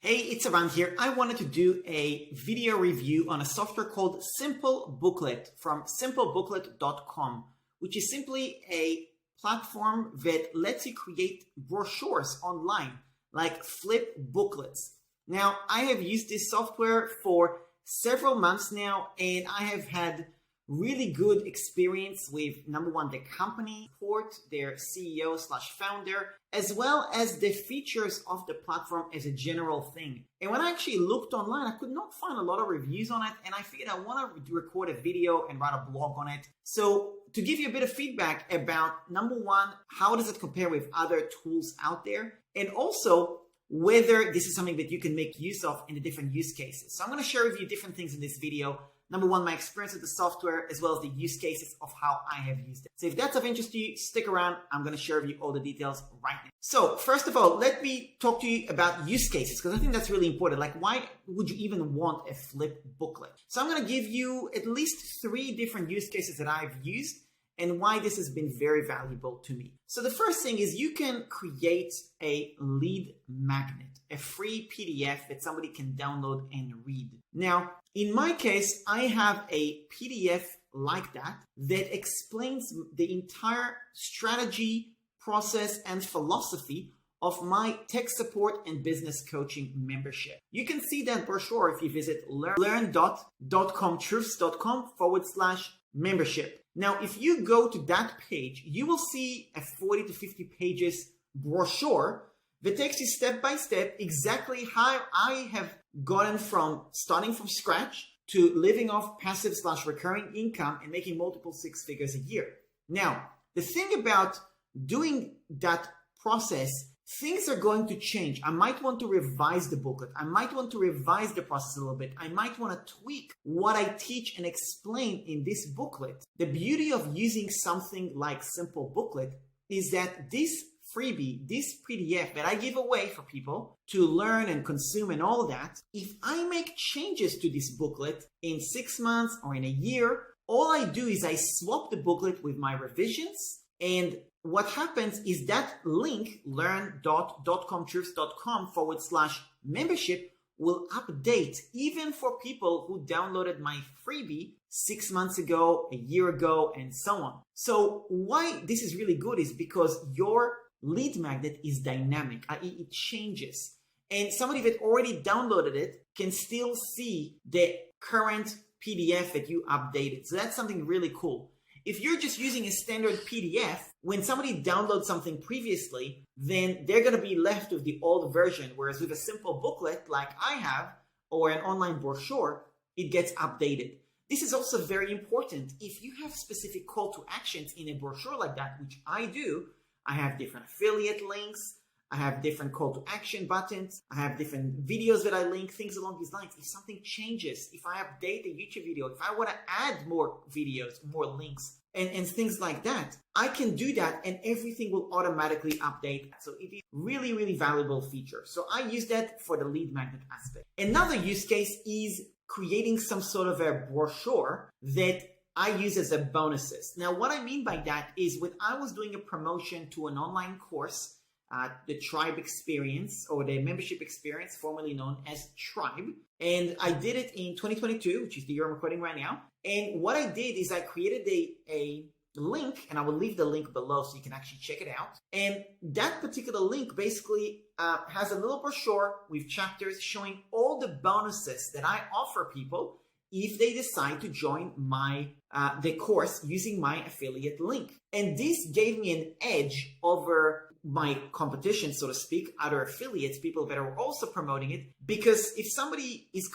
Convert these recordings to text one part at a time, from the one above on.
Hey, it's Aran here. I wanted to do a video review on a software called SimpleBooklet from SimpleBooklet.com, which is simply a platform that lets you create brochures online, like flipbooklets. Now, I have used this software for several months now, and I have had really good experience with, number one, the company support, their CEO/founder, as well as the features of the platform as a general thing. And when I actually looked online, I could not find a lot of reviews on it, and I figured I want to record a video and write a blog on it. So to give you a bit of feedback about, number one, how does it compare with other tools out there, and also whether this is something that you can make use of in the different use cases. So I'm going to share with you different things in this video. Number one, my experience with the software, as well as the use cases of how I have used it. So if that's of interest to you, stick around. I'm going to share with you all the details right now. So first of all, let me talk to you about use cases, because I think that's really important. Like, why would you even want a flip booklet? So I'm going to give you at least 3 different use cases that I've used and why this has been very valuable to me. So the first thing is you can create a lead magnet, a free PDF that somebody can download and read. Now, in my case, I have a PDF like that explains the entire strategy, process, and philosophy of my tech support and business coaching membership. You can see that brochure if you visit learn.comtruths.com/membership. Now, if you go to that page, you will see a 40 to 50 pages brochure that takes you step by step exactly how I have gotten from starting from scratch to living off passive/recurring income and making multiple 6 figures a year. Now, the thing about doing that process, things are going to change. I might want to revise the booklet. I might want to revise the process a little bit. I might want to tweak what I teach and explain in this booklet. The beauty of using something like SimpleBooklet is that this freebie, this PDF that I give away for people to learn and consume and all that, if I make changes to this booklet in 6 months or in a year, all I do is I swap the booklet with my revisions, and what happens is that link, learn.comtruths.com/membership, will update even for people who downloaded my freebie 6 months ago, a year ago, and so on. So why this is really good is because your lead magnet is dynamic, i.e. it changes. And somebody that already downloaded it can still see the current PDF that you updated. So that's something really cool. If you're just using a standard PDF, when somebody downloads something previously, then they're going to be left with the old version. Whereas with a simple booklet like I have, or an online brochure, it gets updated. This is also very important. If you have specific call to actions in a brochure like that, which I do, I have different affiliate links, I have different call to action buttons, I have different videos that I link, things along these lines. If something changes, if I update a YouTube video, if I want to add more videos, more links, and things like that, I can do that and everything will automatically update. So it is really, really valuable feature. So I use that for the lead magnet aspect. Another use case is creating some sort of a brochure that I use as a bonuses. Now, what I mean by that is when I was doing a promotion to an online course, the Tribe Experience, or the membership experience, formerly known as Tribe. And I did it in 2022, which is the year I'm recording right now. And what I did is I created a link, and I will leave the link below so you can actually check it out. And that particular link basically has a little brochure with chapters showing all the bonuses that I offer people if they decide to join my the course using my affiliate link. And this gave me an edge over my competition, so to speak, other affiliates, people that are also promoting it, because if somebody is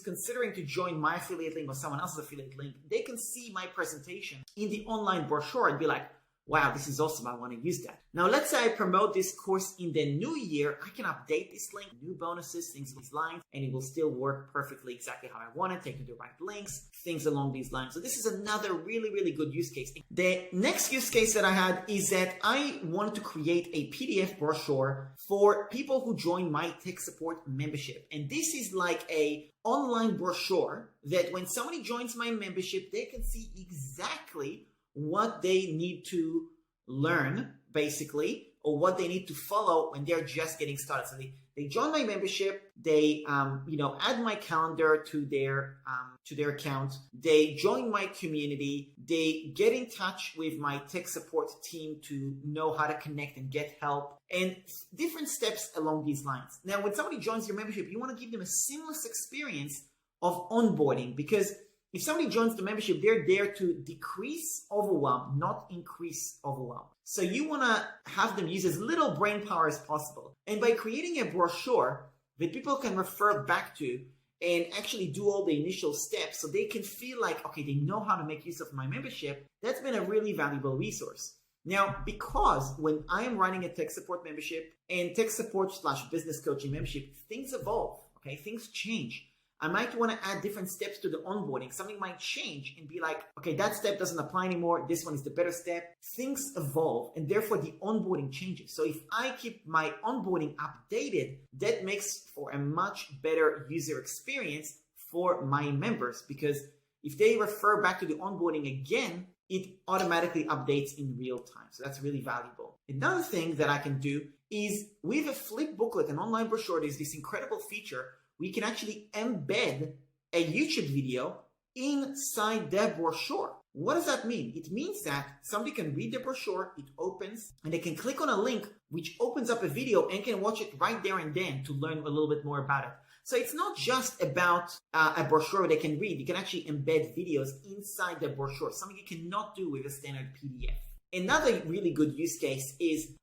considering to join my affiliate link or someone else's affiliate link, they can see my presentation in the online brochure and be like, wow, this is awesome, I want to use that. Now, let's say I promote this course in the new year, I can update this link, new bonuses, things along these lines, and it will still work perfectly exactly how I want it, taking the right links, things along these lines. So this is another really, really good use case. The next use case that I had is that I wanted to create a PDF brochure for people who join my tech support membership. And this is like a online brochure that when somebody joins my membership, they can see exactly what they need to learn, basically, or what they need to follow when they're just getting started. So They join my membership. They, add my calendar to their account. They join my community. They get in touch with my tech support team to know how to connect and get help, and different steps along these lines. Now, when somebody joins your membership, you want to give them a seamless experience of onboarding, because if somebody joins the membership, they're there to decrease overwhelm, not increase overwhelm. So you want to have them use as little brain power as possible. And by creating a brochure that people can refer back to and actually do all the initial steps so they can feel like, okay, they know how to make use of my membership, that's been a really valuable resource. Now, because when I am running a tech support membership and tech support / business coaching membership, things evolve, okay? Things change. I might want to add different steps to the onboarding. Something might change and be like, okay, that step doesn't apply anymore. This one is the better step. Things evolve, and therefore the onboarding changes. So if I keep my onboarding updated, that makes for a much better user experience for my members, because if they refer back to the onboarding again, it automatically updates in real time. So that's really valuable. Another thing that I can do is with a flipbooklet, an online brochure, there's this incredible feature. We can actually embed a YouTube video inside the brochure. What does that mean? It means that somebody can read the brochure, it opens, and they can click on a link which opens up a video and can watch it right there and then to learn a little bit more about it. So it's not just about a brochure they can read. You can actually embed videos inside the brochure, something you cannot do with a standard PDF. Another really good use case is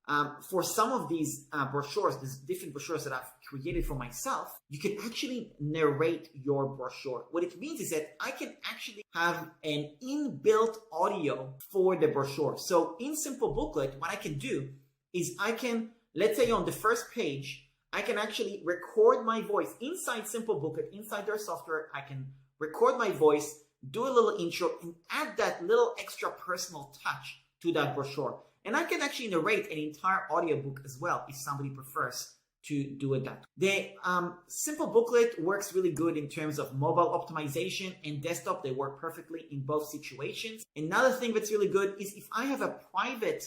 for some of these brochures, these different brochures that I've created for myself, you can actually narrate your brochure. What it means is that I can actually have an inbuilt audio for the brochure. So in SimpleBooklet, what I can do is I can, let's say on the first page, I can actually record my voice inside SimpleBooklet, inside their software. I can record my voice, do a little intro, and add that little extra personal touch to that brochure. And I can actually narrate an entire audiobook as well if somebody prefers to do it that way. The SimpleBooklet works really good in terms of mobile optimization and desktop. They work perfectly in both situations. Another thing that's really good is if I have a private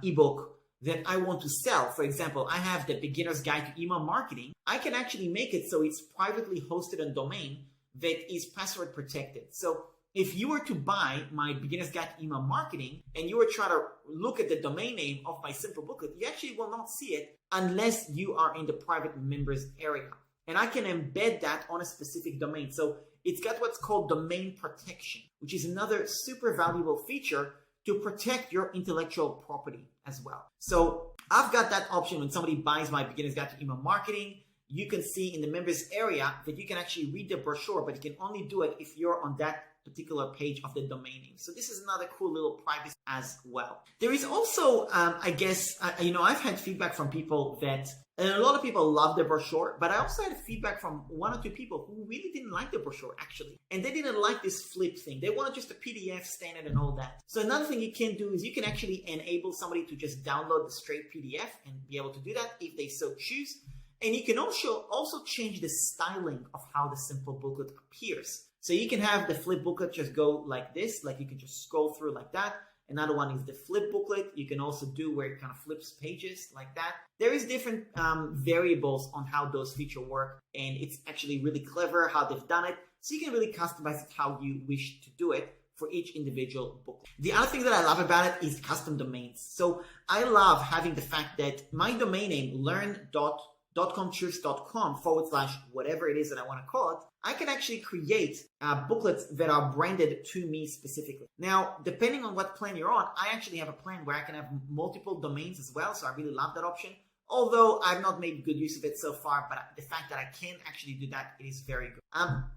ebook that I want to sell. For example, I have the Beginner's Guide to Email Marketing. I can actually make it so it's privately hosted on domain that is password protected. So if you were to buy my Beginner's Guide to Email Marketing and you were trying to look at the domain name of my SimpleBooklet, you actually will not see it unless you are in the private members area. And I can embed that on a specific domain. So it's got what's called domain protection, which is another super valuable feature to protect your intellectual property as well. So I've got that option when somebody buys my Beginner's Guide to Email Marketing. You can see in the members area that you can actually read the brochure, but you can only do it if you're on that particular page of the domain name. So this is another cool little privacy as well. There is also, I've had feedback from people that, and a lot of people love the brochure, but I also had feedback from 1 or 2 people who really didn't like the brochure actually. And they didn't like this flip thing. They wanted just a PDF standard and all that. So another thing you can do is you can actually enable somebody to just download the straight PDF and be able to do that if they so choose. And you can also change the styling of how the SimpleBooklet appears. So you can have the flip booklet just go like this, like you can just scroll through like that. Another one is the flip booklet. You can also do where it kind of flips pages like that. There is different variables on how those features work, and it's actually really clever how they've done it. So you can really customize it how you wish to do it for each individual book. The other thing that I love about it is custom domains. So I love having the fact that my domain name, learn.comtruths.com / whatever it is that I want to call it, I can actually create booklets that are branded to me specifically. Now, depending on what plan you're on, I actually have a plan where I can have multiple domains as well. So I really love that option. Although I've not made good use of it so far, but the fact that I can actually do that, it is very good.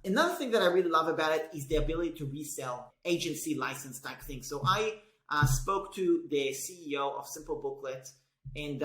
Another thing that I really love about it is the ability to resell agency license type thing. So I spoke to the CEO of SimpleBooklet. And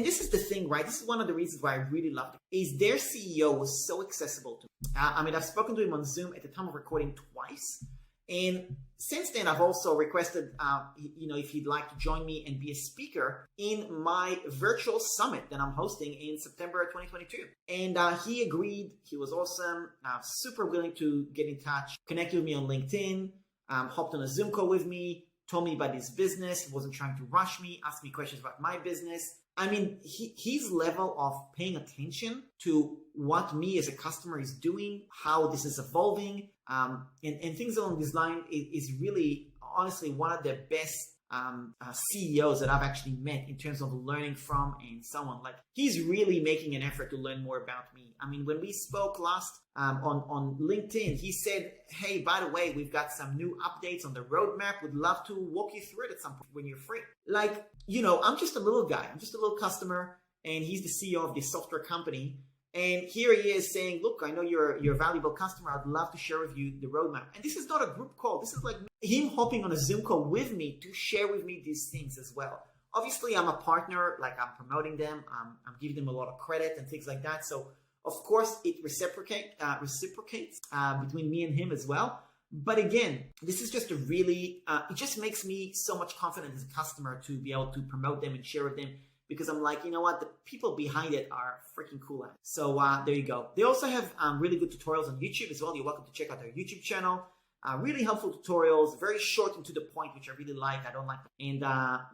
this is the thing, right? This is one of the reasons why I really loved it, is their CEO was so accessible to me. I've spoken to him on Zoom at the time of recording twice. And since then, I've also requested, if he'd like to join me and be a speaker in my virtual summit that I'm hosting in September 2022. And he agreed. He was awesome, super willing to get in touch, connect with me on LinkedIn, hopped on a Zoom call with me, told me about his business. He wasn't trying to rush me, asked me questions about my business. I mean, his level of paying attention to what me as a customer is doing, how this is evolving, and things along this line is really, honestly, one of the best CEOs that I've actually met in terms of learning from and so on. Like, he's really making an effort to learn more about me. I mean, when we spoke last on LinkedIn, he said, hey, by the way, we've got some new updates on the roadmap. Would love to walk you through it at some point when you're free. Like, I'm just a little guy. I'm just a little customer, and he's the CEO of this software company. And here he is saying, look, I know you're a valuable customer. I'd love to share with you the roadmap. And this is not a group call. This is like him hopping on a Zoom call with me to share with me these things as well. Obviously, I'm a partner, like I'm promoting them. I'm giving them a lot of credit and things like that. So, of course, it reciprocates between me and him as well. But again, this is just it just makes me so much confident as a customer to be able to promote them and share with them. Because I'm like, you know what? The people behind it are freaking cool. So there you go. They also have really good tutorials on YouTube as well. You're welcome to check out their YouTube channel. Really helpful tutorials, very short and to the point, which I really like. I don't like them. And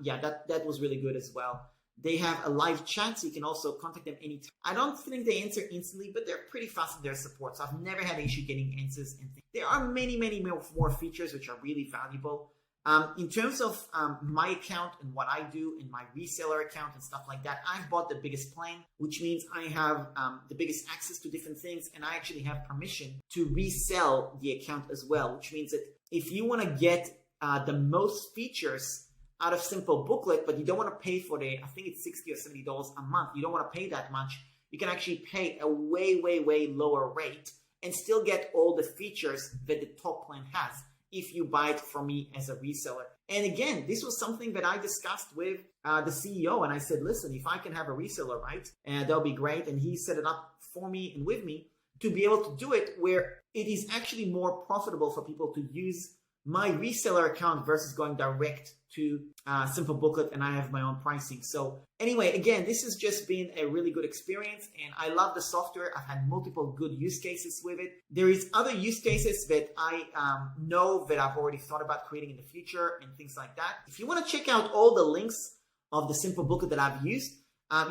yeah, that was really good as well. They have a live chat, so you can also contact them anytime. I don't think they answer instantly, but they're pretty fast in their support. So I've never had an issue getting answers. And there are many, many more features which are really valuable. In terms of my account and what I do in my reseller account and stuff like that, I've bought the biggest plan, which means I have the biggest access to different things, and I actually have permission to resell the account as well, which means that if you want to get the most features out of SimpleBooklet, but you don't want to pay for I think it's $60 or $70 a month, you don't want to pay that much, you can actually pay a way, way, way lower rate and still get all the features that the top plan has, if you buy it from me as a reseller. And again, this was something that I discussed with the CEO, and I said, listen, if I can have a reseller, right, that'll be great. And he set it up for me and with me to be able to do it where it is actually more profitable for people to use my reseller account versus going direct to SimpleBooklet, and I have my own pricing. So anyway, again, this has just been a really good experience, and I love the software. I've had multiple good use cases with it. There is other use cases that I know that I've already thought about creating in the future and things like that. If you want to check out all the links of the SimpleBooklet that I've used,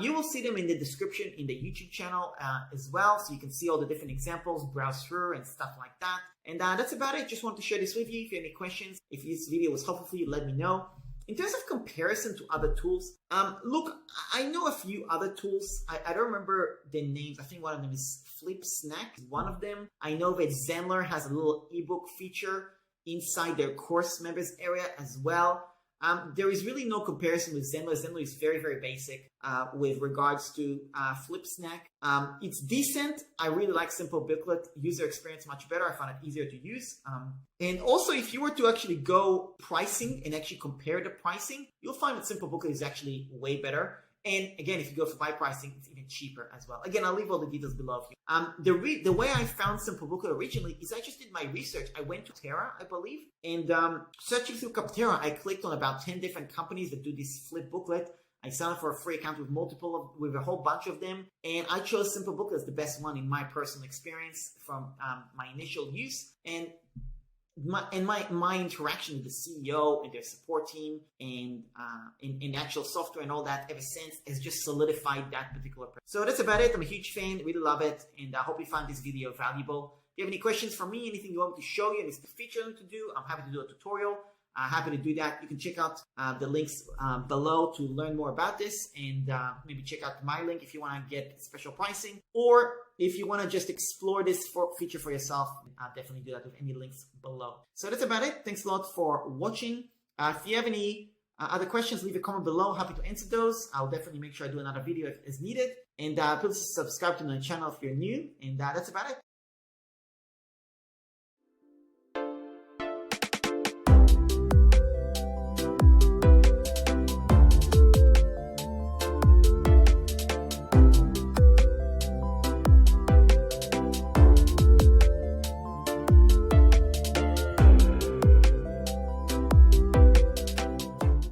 you will see them in the description in the YouTube channel as well. So you can see all the different examples, browse through and stuff like that. And that's about it. Just wanted to share this with you. If you have any questions, if this video was helpful for you, let me know. In terms of comparison to other tools, look, I know a few other tools. I don't remember the names. I think one of them is FlipSnack, one of them. I know that Zenler has a little ebook feature inside their course members area as well. There is really no comparison with Zenler. Zenler is very, very basic with regards to FlipSnack. It's decent. I really like SimpleBooklet. User experience much better. I found it easier to use. And also, if you were to actually go pricing and actually compare the pricing, you'll find that SimpleBooklet is actually way better. And again, if you go for by pricing, it's even cheaper as well. Again, I'll leave all the details below for you. The way I found SimpleBooklet originally is I just did my research. I went to Capterra, I believe, and searching through Capterra, I clicked on about 10 different companies that do this flip booklet. I signed up for a free account with a whole bunch of them, and I chose SimpleBooklet as the best one in my personal experience from my initial use. And my interaction with the CEO and their support team and in actual software and all that ever since has just solidified that particular person. So that's about it. I'm a huge fan, really love it, and I hope you found this video valuable. If you have any questions for me, anything you want me to show you, anything to feature them to do, I'm happy to do a tutorial. Happy to do that. You can check out the links below to learn more about this, and maybe check out my link if you want to get special pricing, or if you want to just explore this feature for yourself. I'll definitely do that with any links below. So that's about it. Thanks a lot for watching. If you have any other questions, leave a comment below. Happy to answer those. I'll definitely make sure I do another video if needed. And please subscribe to my channel if you're new. And that's about it.